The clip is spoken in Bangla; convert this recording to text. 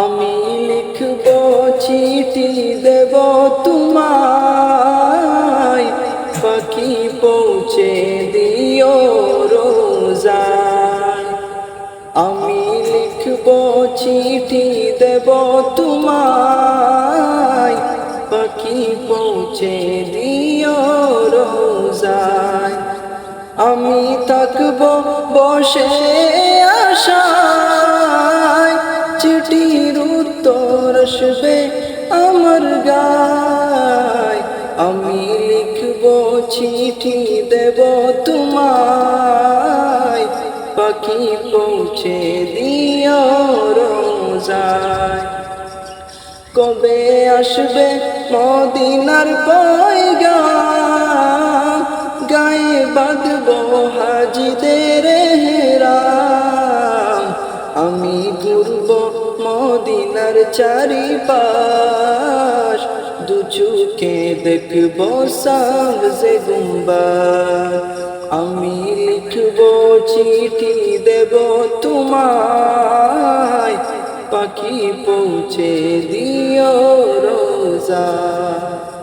আমি লিখব চিঠি দেব তোমায়, পাখি পৌঁছে দিও রোজায়। আমি লিখব চিঠি দেব তোমায়, পাখি পৌঁছে দিও রোজায়। আমি থাকব বসে আশায়, চিঠির উত্তর আসবে আমার গায়। আমি লিখব চিঠি দেব তোমায়, পাখি পৌঁছে দিও রোজায়। কবে আসবে মদিনার পয়গাম, গায়ে বাঁধব হাজিদের হেরাম। আমি ঘুরব মদিনার চারিপাশ, দু চোখে দেখব সবজে গুম্বাদ। আমি লিখব চিঠি দেব তোমায়, পাখি পৌঁছে দিও রোজায়।